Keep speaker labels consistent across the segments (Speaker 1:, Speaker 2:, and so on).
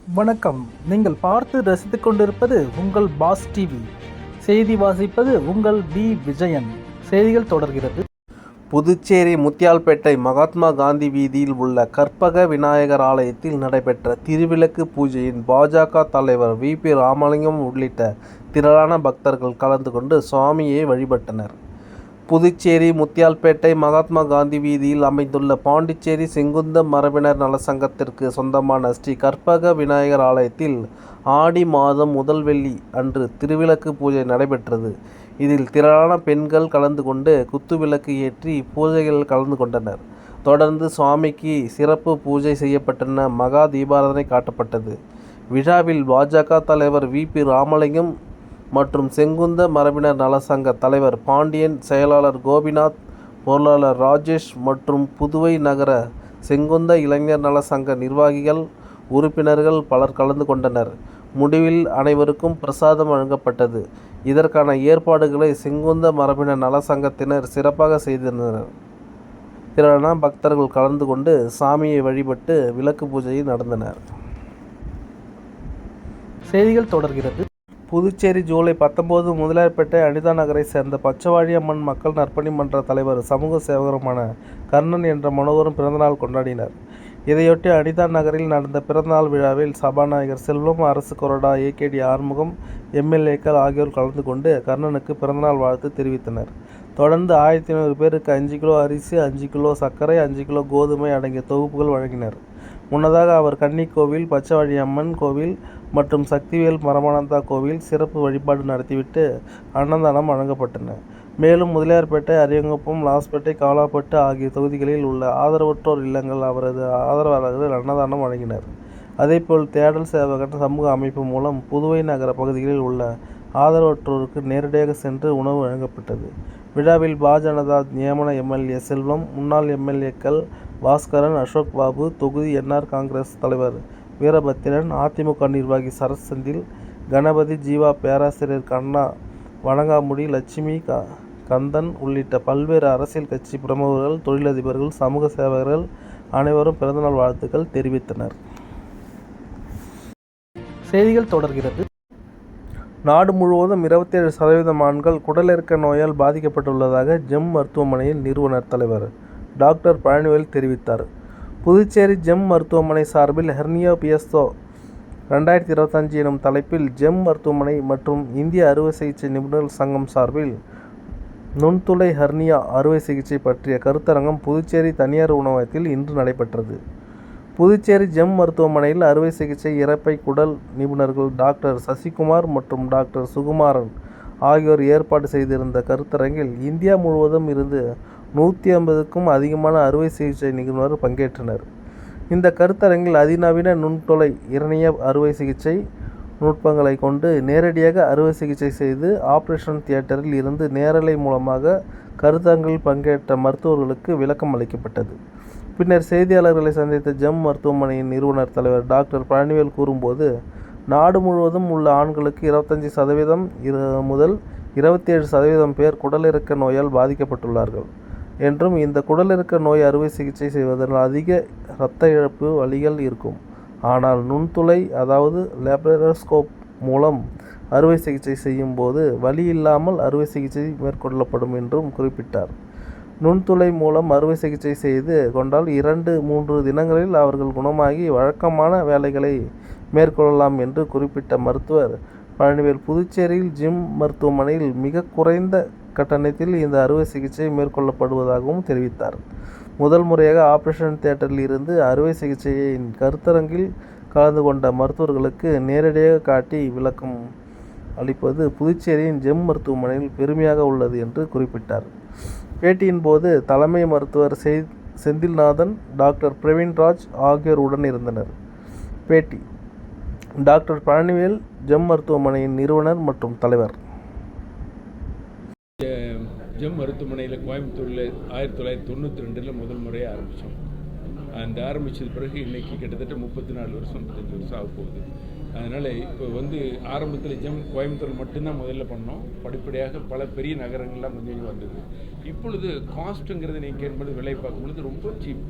Speaker 1: வணக்கம். நீங்கள் பார்த்து ரசித்துக் கொண்டிருப்பது உங்கள் பாஸ் டிவி. செய்தி வாசிப்பது உங்கள் பி விஜயன். செய்திகள் தொடர்கிறது.
Speaker 2: புதுச்சேரி முத்தியால்பேட்டை மகாத்மா காந்தி வீதியில் உள்ள கற்பக விநாயகர் ஆலயத்தில் நடைபெற்ற திருவிளக்கு பூஜையின் பாஜக தலைவர் வி.பி. ராமலிங்கம் உள்ளிட்ட திரளான பக்தர்கள் கலந்து கொண்டு சுவாமியை வழிபட்டனர். புதுச்சேரி முத்தியால்பேட்டை மகாத்மா காந்தி வீதியில் அமைந்துள்ள பாண்டிச்சேரி செங்குந்த மரபினர் நலசங்கத்திற்கு சொந்தமான ஸ்ரீ கற்பக விநாயகர் ஆலயத்தில் ஆடி மாதம் முதல் வெள்ளி அன்று திருவிளக்கு பூஜை நடைபெற்றது. இதில் திரளான பெண்கள் கலந்து கொண்டு குத்துவிளக்கு ஏற்றி பூஜைகளில் கலந்து கொண்டனர். தொடர்ந்து சுவாமிக்கு சிறப்பு பூஜை செய்யப்பட்டன. மகா தீபாராதனை காட்டப்பட்டது. விழாவில் பாஜக தலைவர் வி.பி. ராமலிங்கம் மற்றும் செங்குந்த மரபினர் நலசங்க தலைவர் பாண்டியன், செயலாளர் கோபிநாத், பொருளாளர் ராஜேஷ் மற்றும் புதுவை நகர செங்குந்த இளைஞர் நலசங்க நிர்வாகிகள், உறுப்பினர்கள் பலர் கலந்து கொண்டனர். முடிவில் அனைவருக்கும் பிரசாதம் வழங்கப்பட்டது. இதற்கான ஏற்பாடுகளை செங்குந்த மரபினர் நலசங்கத்தினர் சிறப்பாக செய்திருந்தனர். திரளான பக்தர்கள் கலந்து கொண்டு சாமியை வழிபட்டு விளக்கு பூஜையை நடந்தனர்.
Speaker 1: செய்திகள் தொடர்கிறது.
Speaker 2: புதுச்சேரி ஜூலை 19 முதலியார்பேட்டை அனிதா நகரை சேர்ந்த பச்சவாழி அம்மன் மக்கள் நற்பணி மன்ற தலைவர் சமூக சேவகருமான கர்ணன் என்ற மனோகரும் பிறந்தநாள் கொண்டாடினர். இதையொட்டி அனிதா நகரில் நடந்த பிறந்தநாள் விழாவில் சபாநாயகர் செல்வம், அரசு கொறடா ஏ.கே.டி. ஆறுமுகம், எம்.எல்.ஏக்கள் ஆகியோர் கலந்து கொண்டு கர்ணனுக்கு பிறந்தநாள் வாழ்த்து தெரிவித்தனர். தொடர்ந்து 1500 பேருக்கு 5 கிலோ அரிசி, 5 கிலோ சர்க்கரை, 5 கிலோ கோதுமை அடங்கிய தொகுப்புகள் வழங்கினர். முன்னதாக அவர் கன்னிக்கோவில், பச்சவாழி அம்மன் கோவில் மற்றும் சக்திவேல் பரமானந்தா கோவில் சிறப்பு வழிபாடு நடத்திவிட்டு அன்னதானம் வழங்கப்பட்டன. மேலும் முதலியார்பேட்டை, அரியங்குப்பம், லாஸ்பேட்டை, காலாப்பட்டு ஆகிய தொகுதிகளில் உள்ள ஆதரவற்றோர் இல்லங்கள் அவரது ஆதரவாளர்கள் அன்னதானம் வழங்கினர். அதேபோல் தேடல் சேவகன் சமூக அமைப்பு மூலம் புதுவை நகர பகுதிகளில் உள்ள ஆதரவற்றோருக்கு நேரடியாக சென்று உணவு வழங்கப்பட்டது. விழாவில் பா.ஜ. நியமன எம்.எல்.ஏ. செல்வம், முன்னாள் எம்.எல்.ஏக்கள் பாஸ்கரன், அசோக் பாபு, தொகுதி என்.ஆர். காங்கிரஸ் தலைவர் வீரபத்திரன், அதிமுக நிர்வாகி சரத் செந்தில், கணபதி, ஜீவா, பேராசிரியர் கண்ணா, வணங்காமுடி, லட்சுமி, கந்தன் உள்ளிட்ட பல்வேறு அரசியல் கட்சி பிரமுகர்கள், தொழிலதிபர்கள், சமூக சேவகர்கள் அனைவரும் பிறந்தநாள் வாழ்த்துக்கள் தெரிவித்தனர்.
Speaker 1: செய்திகள் தொடர்கிறது.
Speaker 2: நாடு முழுவதும் 27% ஆண்கள் குடலிறக்க நோயால் பாதிக்கப்பட்டுள்ளதாக ஜெம் மருத்துவமனையின் நிறுவனர் தலைவர் டாக்டர் பழனிவேல் தெரிவித்தார். புதுச்சேரி ஜெம் மருத்துவமனை சார்பில் ஹெர்னியா பியஸ்தோ 2025 எனும் தலைப்பில் ஜெம் மருத்துவமனை மற்றும் இந்திய அறுவை சிகிச்சை நிபுணர்கள் சங்கம் சார்பில் நுண்துளை ஹெர்னியா அறுவை சிகிச்சை பற்றிய கருத்தரங்கம் புதுச்சேரி தனியார் உணவகத்தில் இன்று நடைபெற்றது. புதுச்சேரி ஜெம் மருத்துவமனையில் அறுவை சிகிச்சை, இரைப்பை குடல் நிபுணர்கள் டாக்டர் சசிகுமார் மற்றும் டாக்டர் சுகுமாரன் ஆகியோர் ஏற்பாடு செய்திருந்த கருத்தரங்கில் இந்தியா முழுவதும் இருந்து 150க்கும் அதிகமான அறுவை சிகிச்சை நிபுணர் பங்கேற்றனர். இந்த கருத்தரங்கில் அதிநவீன நுண்துளை ஹெர்னியா அறுவை சிகிச்சை நுட்பங்களை கொண்டு நேரடியாக அறுவை சிகிச்சை செய்து ஆபரேஷன் தியேட்டரில் இருந்து நேரலை மூலமாக கருத்தரங்கில் பங்கேற்ற மருத்துவர்களுக்கு விளக்கம் அளிக்கப்பட்டது. பின்னர் செய்தியாளர்களை சந்தித்த ஜெம் மருத்துவமனையின் நிறுவனர் தலைவர் டாக்டர் பழனிவேல் கூறும்போது, நாடு முழுவதும் உள்ள ஆண்களுக்கு 25% முதல் 27% பேர் குடலிறக்க நோயால் பாதிக்கப்பட்டுள்ளார்கள் என்றும், இந்த குடலிறக்க நோய் அறுவை சிகிச்சை செய்வதால் அதிக இரத்த இழப்பு, வலிகள் இருக்கும். ஆனால் நுண்துளை அதாவது லேப்ரோஸ்கோப் மூலம் அறுவை சிகிச்சை செய்யும் போது வலி இல்லாமல் அறுவை சிகிச்சை மேற்கொள்ளப்படும் என்றும் குறிப்பிட்டார். நுண்துளை மூலம் அறுவை சிகிச்சை செய்து கொண்டால் 2-3 தினங்களில் அவர்கள் குணமாகி வழக்கமான வேலைகளை மேற்கொள்ளலாம் என்று குறிப்பிட்ட மருத்துவர் பழனிவேல், புதுச்சேரியில் ஜெம் மருத்துவமனையில் மிக குறைந்த கட்டணத்தில் இந்த அறுவை சிகிச்சை மேற்கொள்ளப்படுவதாகவும் தெரிவித்தார். முதல் முறையாக ஆபரேஷன் தியேட்டரில் இருந்து அறுவை சிகிச்சையின் கருத்தரங்கில் கலந்து கொண்ட மருத்துவர்களுக்கு நேரடியாக காட்டி விளக்கம் அளிப்பது புதுச்சேரியின் ஜெம் மருத்துவமனையில் பெருமையாக உள்ளது என்று குறிப்பிட்டார். பேட்டியின் போது தலைமை மருத்துவர் செந்தில்நாதன், டாக்டர் பிரவீன்ராஜ் ஆகியோர் உடன் இருந்தனர். பேட்டி டாக்டர் பழனிவேல், ஜெம் மருத்துவமனையின் நிறுவனர் மற்றும் தலைவர்.
Speaker 3: ஜெம் மருத்துவமனையில் கோயம்புத்தூரில் 1992 முதல் முறையாக ஆரம்பித்தோம். அந்த ஆரம்பித்தது பிறகு இன்றைக்கி கிட்டத்தட்ட 34 வருஷம் 35 வருஷம் ஆக போகுது. அதனால் இப்போ ஆரம்பத்தில் ஜெம் கோயம்புத்தூர் மட்டும்தான் முதல்ல பண்ணோம். படிப்படியாக பல பெரிய நகரங்கள்லாம் கொஞ்சம் வந்தது. இப்பொழுது காஸ்ட்டுங்கிறது நீங்கள் என்பது விலை பார்க்கும்பொழுது ரொம்ப சீப்.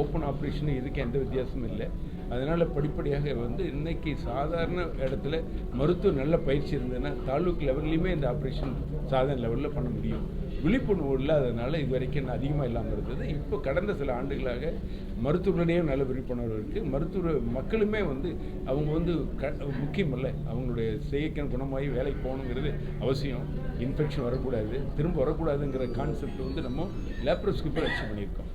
Speaker 3: ஓப்பன் ஆப்ரேஷன் இதுக்கு எந்த வித்தியாசமும் இல்லை. அதனால் படிப்படியாக வந்து இன்றைக்கி சாதாரண இடத்துல மருத்துவ நல்ல பயிற்சி இருந்ததுன்னா தாலுக் லெவல்லையுமே இந்த ஆப்ரேஷன் சாதாரண லெவலில் பண்ண முடியும். விழிப்புணர்வு இல்லாததுனால இது வரைக்கும் அதிகமாக இல்லாமல் இருந்தது. இப்போ கடந்த சில ஆண்டுகளாக மருத்துவர்களிடையே நல்ல விழிப்புணர்வு இருக்குது. மருத்துவ மக்களுமே வந்து அவங்க வந்து முக்கியம் இல்லை, அவங்களுடைய செயற்கை குணமாகி வேலைக்கு போகணுங்கிறது அவசியம். இன்ஃபெக்ஷன் வரக்கூடாது, திரும்ப வரக்கூடாதுங்கிற கான்செப்ட் வந்து நம்ம லேப்ரோஸ்கோப்பில் அச்சீவ் பண்ணியிருக்கோம்.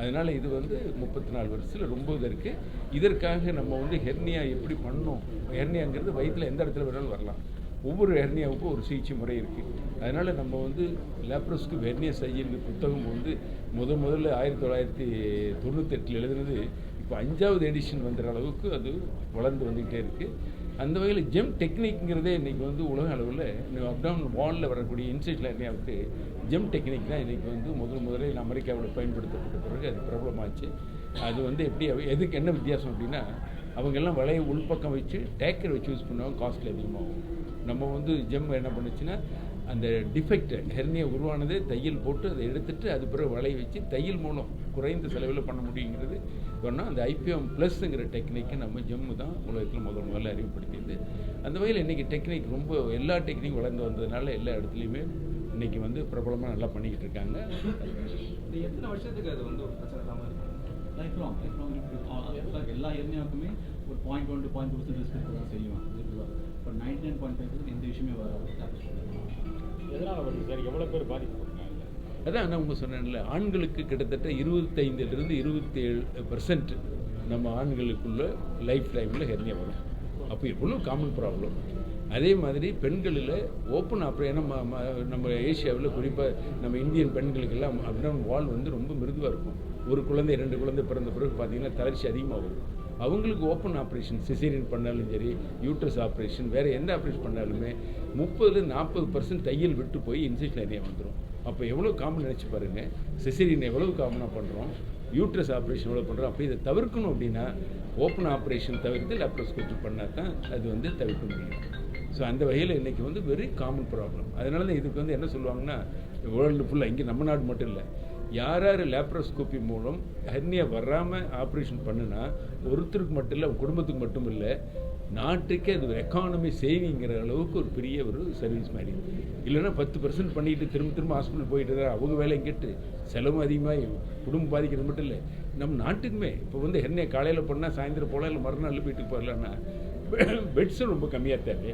Speaker 3: அதனால் இது வந்து 34 வருஷத்தில் ரொம்ப இது இருக்குது. இதற்காக நம்ம வந்து ஹெர்னியா எப்படி பண்ணணும், ஹெர்னியாங்கிறது வயிற்றில் எந்த இடத்துல வேணாலும் வரலாம். ஒவ்வொரு ஹெர்னியாவுக்கும் ஒரு சிகிச்சை முறை இருக்குது. அதனால் நம்ம வந்து லேப்ரோஸ்கோப் ஹெர்னியா சர்ஜரி புத்தகம் வந்து முதல்ல 1998 எழுதுனது இப்போ 5வது எடிஷன் வந்துடுற அளவுக்கு அது வளர்ந்து வந்துக்கிட்டே இருக்குது. அந்த வகையில் ஜெம் டெக்னிக்ங்கிறதே இன்றைக்கி வந்து உலக அளவில் அப்டவுன் வாலில் வரக்கூடிய இன்சைட் ஹெர்னியாவுக்கு ஜெம் டெக்னிக் தான் இன்றைக்கி வந்து முதலில் அமெரிக்காவில் பயன்படுத்தப்பட்ட பிறகு அது பிரபலமாச்சு. அது வந்து எதுக்கு என்ன வித்தியாசம் அப்படின்னா, அவங்கெல்லாம் வலையை உள்பக்கம் வச்சு டேக்கர் வச்சு யூஸ் பண்ணுவாங்க, காஸ்ட்லி அதிகமாகும். நம்ம வந்து ஜெம் என்ன பண்ணுச்சுன்னா அந்த டிஃபெக்ட் ஹெர்னியா உருவானது தையல் போட்டு அதை எடுத்துட்டு அது பிறகு வலையை வச்சு தையல் மூலம் குறைந்த செலவில் பண்ண முடியுங்கிறது சொன்னால் அந்த IPM +ங்கிற டெக்னிக்கை நம்ம ஜெம்மு தான் உலகத்தில் முதல்ல அறிவுப்படுத்தியது. அந்த வகையில் இன்றைக்கி டெக்னிக் ரொம்ப எல்லா டெக்னிக் வளர்ந்து வந்ததுனால எல்லா இடத்துலையுமே இன்றைக்கி வந்து பிரபலமாக நல்லா பண்ணிக்கிட்டு இருக்காங்க.
Speaker 4: எத்தனை வருஷத்துக்கு அது வந்து ஒரு பிரச்சனை இல்லாமல் இருக்கும்? லைஃப் லாங் எல்லா ஹெர்னியாவுக்குமே ஒரு 0.1 to 0.2% ரிஸ்க் தான் செய்யும். இப்போ 99.5% எந்த விஷயமே வராது.
Speaker 5: எதனால் வருது சார்? எவ்வளோ பேர் பாதிக்கப்படுறாங்க?
Speaker 3: அதான் நான் உங்களுக்கு சொன்னேன்ல, ஆண்களுக்கு கிட்டத்தட்ட 25% 27% நம்ம ஆண்களுக்குள்ள லைஃப் டைமில் ஹெர்னியா வரும். அப்போ எவ்வளோ காமன் ப்ராப்ளம். அதே மாதிரி பெண்களில் ஓப்பன் ஆப்ரேஷன் நம்ம ஏஷியாவில் குறிப்பாக நம்ம இந்தியன் பெண்களுக்கெல்லாம் அப்டவுன் வால் வந்து ரொம்ப மிருதுவாக இருக்கும். ஒரு குழந்தை 2 குழந்தை பிறந்த பிறகு பார்த்தீங்கன்னா தளர்ச்சி அதிகமாகும். அவங்களுக்கு ஓப்பன் ஆப்ரேஷன் சிசேரியன் பண்ணாலும் சரி, யூட்ரஸ் ஆப்ரேஷன், வேறு எந்த ஆப்ரேஷன் பண்ணாலுமே 30-40% தையல் விட்டு போய் இன்சைட் ஹெர்னியா வந்துடும். அப்போ எவ்வளோ காமன் நினச்சி பாருங்கள். சிசேரியன் எவ்வளவு காமனாக பண்ணுறோம், யூட்ரஸ் ஆப்ரேஷன் எவ்வளோ பண்ணுறோம். அப்போ இதை தவிர்க்கணும் அப்படின்னா ஓப்பன் ஆப்ரேஷன் தவிர்த்து லேப்ரோஸ்கோபி பண்ணால் தான் அது வந்து தவிர்க்க முடியும். ஸோ அந்த வகையில் இன்றைக்கி வந்து வெரி காமன் ப்ராப்ளம். அதனால தான் இதுக்கு வந்து என்ன சொல்லுவாங்கன்னா, வேர்ல்டு ஃபுல்லாக இங்கே நம்ம நாடு மட்டும் இல்லை, யார் லேப்ரோஸ்கோபி மூலம் ஹெர்னியா வராமல் ஆப்ரேஷன் பண்ணுனா ஒருத்தருக்கு மட்டும் இல்லை, குடும்பத்துக்கு மட்டும் இல்லை, நாட்டுக்கே அது எக்கானமி சேவிங்கிற அளவுக்கு ஒரு பெரிய ஒரு சர்வீஸ் மாதிரி. இல்லைன்னா 10% பண்ணிட்டு திரும்ப ஹாஸ்பிட்டல் போயிட்டு தான் அவங்க வேலையும் கேட்டு செலவும் அதிகமாக குடும்பம் பாதிக்கிறது மட்டும் இல்லை, நம்ம நாட்டுக்குமே இப்போ வந்து ஹெர்னியா காலையில் பண்ணால் சாயந்தரம் போகலாம், இல்லை மறுநாள் வீட்டுக்கு போகலான்னா பெட்ஸும் ரொம்ப கம்மியாக தேவை,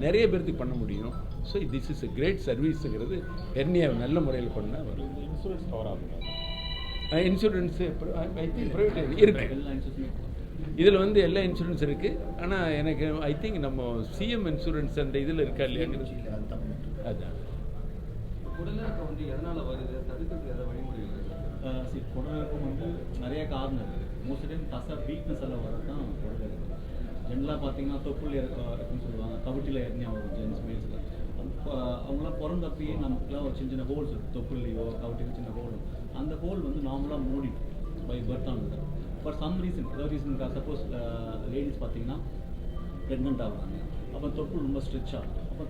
Speaker 3: நிறைய பேர்த்துக்கு பண்ண முடியும். So this is a great சர்வீஸுங்கிறது ஹெர்னியாவை நல்ல முறையில் பண்ணால் வரும்.
Speaker 5: இன்சூரன்ஸ் கவர் ஆகுங்க?
Speaker 3: இன்சூரன்ஸு ஐ திங்க் ப்ரைவேட் இருக்குது. இதில் வந்து எல்லா இன்சூரன்ஸ் இருக்குது. ஆனால் எனக்கு ஐ திங்க் நம்ம சிஎம் இன்சூரன்ஸ் அந்த இதில் இருக்கா இல்லையாங்கிறது அதுதான்.
Speaker 4: குடலிறக்கம் வந்து எதனால் வருது, தடுக்கிறதுக்கு எதாவது வழிமுறைகள் இருக்குது? குடலிறக்கம் வந்து நிறைய காரணம் இருக்குது. மோஸ்ட் டைம் தசை வீக்னஸ் எல்லாம் வரது தான் குடலிறக்கம். ஜென்ரலாக பார்த்தீங்கன்னா தொப்புள் இருக்குன்னு சொல்லுவாங்க, கவிட்டில் ஹெர்னியா வரும் ஜென்ஸ் மேல்ஸில். அவங்களாம் பிறந்தப்பயே நமக்குலாம் ஒரு சின்ன ஹோல்ஸ் இருக்குது, தொப்புள்லையோ கவிட்டில் சின்ன ஹோல். அந்த ஹோல் வந்து நார்மலாக மூடிடும் பை பர்த் ஆனது. ஃபார் சம் ரீசன், ஏதாவது ரீசனுக்காக சப்போஸ் லேடிஸ் பார்த்தீங்கன்னா ப்ரெக்னென்ட் ஆகுறாங்க, அப்போ தொப்புள் ரொம்ப ஸ்ட்ரெச் ஆகும். அப்போ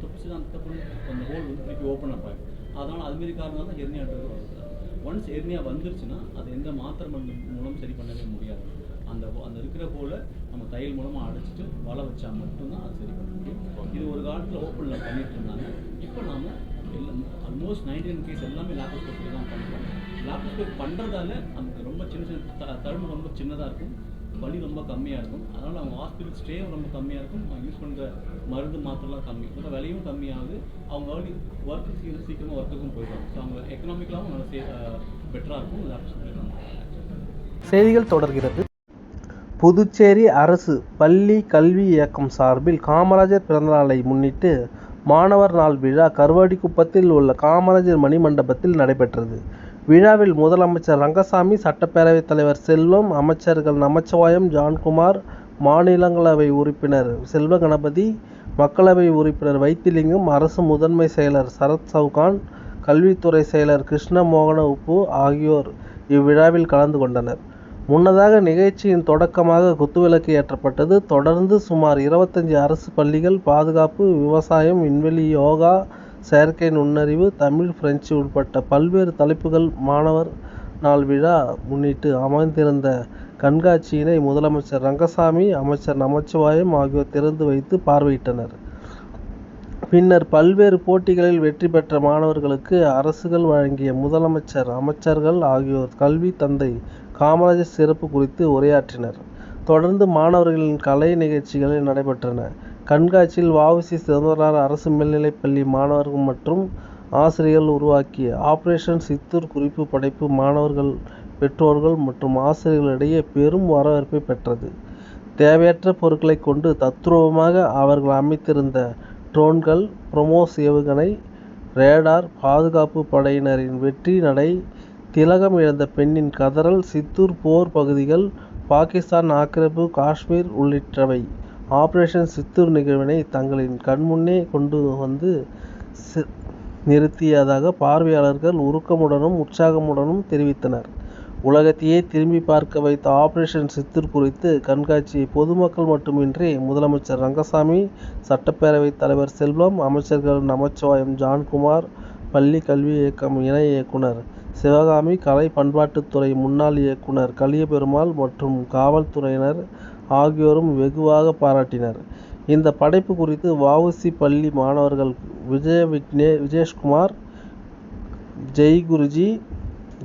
Speaker 4: அந்த ஹோல் வந்து திருப்பி ஓப்பன் அப் ஆகிடும். அதனால் அதுமாரி காரணம் தான் ஹெர்னியான்றது வருது. ஒன்ஸ் ஹெர்னியா வந்துருச்சுன்னா அது எந்த மாத்திரை மருந்து மூலம் சரி பண்ணவே முடியாது. அந்த இருக்கிற ஹோலை நம்ம தையல் மூலமாக அடைச்சிட்டு வலை வச்சா மட்டும்தான் அது சரி பண்ண முடியும். இது ஒரு காலத்தில் ஓப்பனில் பண்ணிட்டு இருந்தாங்க. இப்போ நாம் ஆல்மோஸ்ட் 99 கேஸ் எல்லாமே லேப்ரோஸ்கோபி தான் பண்ணுறோம். லேப்ரோஸ்கோபி பண்ணுறதால நமக்கு ரொம்ப சின்ன தழும்பு ரொம்ப சின்னதாக இருக்கும், வலி ரொம்ப கம்மியாக இருக்கும். அதனால் அவங்க ஹாஸ்பிட்டல் ஸ்டேயும் ரொம்ப கம்மியாக இருக்கும், அவங்க யூஸ் பண்ணுற மருந்து மாத்திரலாம் கம்மி, அதனால் விலையும் கம்மியாகுது. அவங்க ஒர்க்கு சீக்கிரமாக ஒர்க்குக்கும் போயிடுவாங்க. ஸோ அவங்க எக்கனாமிக்கலாகவும் நல்லா பெட்டராக இருக்கும் லேப்ரோஸ்கோபி.
Speaker 1: செய்திகள் தொடர்கிறது.
Speaker 2: புதுச்சேரி அரசு பள்ளி கல்வி இயக்கம் சார்பில் காமராஜர் பிறந்தநாளை முன்னிட்டு மாணவர் நாள் விழா கருவாடிக்குப்பத்தில் உள்ள காமராஜர் மணிமண்டபத்தில் நடைபெற்றது. விழாவில் முதலமைச்சர் ரங்கசாமி, சட்டப்பேரவைத் தலைவர் செல்வம், அமைச்சர்கள் நமச்சிவாயம், ஜான்குமார், மாநிலங்களவை உறுப்பினர் செல்வகணபதி, மக்களவை உறுப்பினர் வைத்திலிங்கம், அரசு முதன்மை செயலர் சரத் சவுகான், கல்வித்துறை செயலர் கிருஷ்ணமோகன உப்பு ஆகியோர் இவ்விழாவில் கலந்து கொண்டனர். முன்னதாக நிகழ்ச்சியின் தொடக்கமாக குத்துவிளக்கு ஏற்றப்பட்டது. தொடர்ந்து சுமார் 25 அரசு பள்ளிகள், பாதுகாப்பு, விவசாயம், விண்வெளி, யோகா, செயற்கை நுண்ணறிவு, தமிழ், பிரெஞ்சு உட்பட்ட பல்வேறு தலைப்புகள் மாணவர் நாள் விழா முன்னிட்டு அமைந்திருந்த கண்காட்சியினை முதலமைச்சர் ரங்கசாமி, அமைச்சர் நமச்சிவாயம் ஆகியோர் திறந்து வைத்து பார்வையிட்டனர். பின்னர் பல்வேறு போட்டிகளில் வெற்றி பெற்ற மாணவர்களுக்கு அரசுகள் வழங்கிய முதலமைச்சர், அமைச்சர்கள் ஆகியோர் கல்வி தந்தை காமராஜர் சிறப்பு குறித்து உரையாற்றினர். தொடர்ந்து மாணவர்களின் கலை நிகழ்ச்சிகள் நடைபெற்றன. கண்காட்சியில் வ.உ.சி. சிதம்பரனார் அரசு மேல்நிலைப்பள்ளி மாணவர்கள் மற்றும் ஆசிரியர்கள் உருவாக்கிய ஆபரேஷன் சித்தூர் குறிப்பு படைப்பு மாணவர்கள், பெற்றோர்கள் மற்றும் ஆசிரியர்களிடையே பெரும் வரவேற்பை பெற்றது. தேவையற்ற பொருட்களை கொண்டு தத்ரூபமாக அவர்கள் அமைத்திருந்த ட்ரோன்கள், பிரம்மோஸ் ஏவுகணை, ரேடார், பாதுகாப்பு படையினரின் வெற்றி நடை, திலகம் இழந்த பெண்ணின் கதறல், சித்தூர் போர் பகுதிகள், பாகிஸ்தான் ஆக்கிரமிப்பு காஷ்மீர் உள்ளிட்டவை ஆபரேஷன் சித்தூர் நிகழ்வினை தங்களின் கண்முன்னே கொண்டு வந்து நிறுத்தியதாக பார்வையாளர்கள் உருக்கமுடனும் உற்சாகமுடனும் தெரிவித்தனர். உலகத்தையே திரும்பி பார்க்க வைத்த ஆபரேஷன் சித்தூர் குறித்து கண்காட்சியை பொதுமக்கள் மட்டுமின்றி முதலமைச்சர் ரங்கசாமி, சட்டப்பேரவைத் தலைவர் செல்வம், அமைச்சர்கள் நமச்சிவாயம், ஜான்குமார், பள்ளி கல்வி இயக்கம் இணை இயக்குனர் சிவகாமி, கலை பண்பாட்டுத்துறை முன்னாள் இயக்குனர் கலியபெருமாள் மற்றும் காவல்துறையினர் ஆகியோரும் வெகுவாக பாராட்டினர். இந்த படைப்பு குறித்து வ.உ.சி. பள்ளி மாணவர்கள் விஜேஷ்குமார், ஜெய்குருஜி,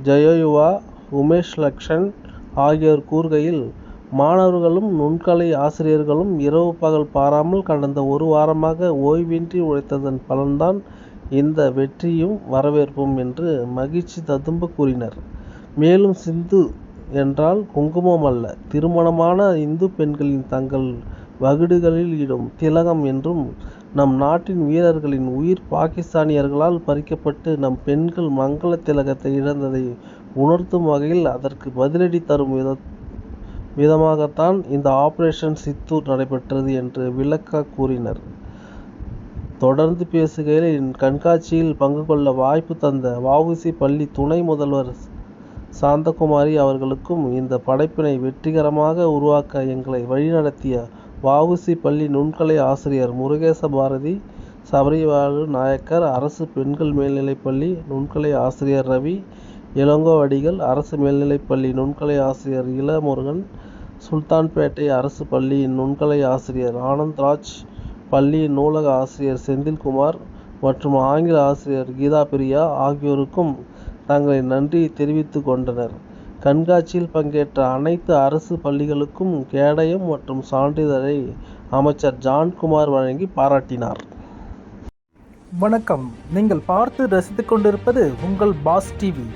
Speaker 2: ஜெயயுவா, உமேஷ் லக்ஷன் ஆகியோர் கூறுகையில், மாணவர்களும் நுண்கலை ஆசிரியர்களும் இரவு பகல் பாராமல் கடந்த ஒரு வாரமாக ஓய்வின்றி உழைத்ததன் பலன்தான் இந்த வெற்றியும் வரவேற்பும் என்று மகிழ்ச்சி ததும்ப கூறினர். மேலும் சிந்து என்றால் குங்குமம் அல்ல, திருமணமான இந்து பெண்களின் தங்கள் வகிடுகளில் இடும் திலகம் என்றும், நம் நாட்டின் வீரர்களின் உயிர் பாகிஸ்தானியர்களால் பறிக்கப்பட்டு நம் பெண்கள் மங்கள திலகத்தை இழந்ததை உணர்த்தும் வகையில் அதற்கு பதிலடி தரும் விதமாகத்தான் இந்த ஆபரேஷன் சித்தூர் நடைபெற்றது என்று விளக்க கூறினர். தொடர்ந்து பேசுகையில், கண்காட்சியில் பங்கு கொள்ள வாய்ப்பு தந்த வ.உ.சி. பள்ளி துணை முதல்வர் சாந்தகுமாரி அவர்களுக்கும், இந்த படைப்பினை வெற்றிகரமாக உருவாக்க எங்களை வழிநடத்திய வ.உ.சி. பள்ளி நுண்கலை ஆசிரியர் முருகேச பாரதி, சபரிவாழு நாயக்கர் அரசு பெண்கள் மேல்நிலைப்பள்ளி நுண்கலை ஆசிரியர் ரவி, இளங்கோவடிகள் அரசு மேல்நிலைப்பள்ளி நுண்கலை ஆசிரியர் இளமுருகன், சுல்தான்பேட்டை அரசு பள்ளியின் நுண்கலை ஆசிரியர் ஆனந்த்ராஜ், பள்ளியின் நூலக ஆசிரியர் செந்தில்குமார் மற்றும் ஆங்கில ஆசிரியர் கீதாபிரியா ஆகியோருக்கும் தங்களின் நன்றியை தெரிவித்து கொண்டனர். கண்காட்சியில் பங்கேற்ற அனைத்து அரசு பள்ளிகளுக்கும் கேடயம் மற்றும் சான்றிதழை அமைச்சர் ஜான்குமார் வழங்கி பாராட்டினார்.
Speaker 1: வணக்கம். நீங்கள் பார்த்து ரசித்துக் கொண்டிருப்பது உங்கள் பாஸ் டிவி.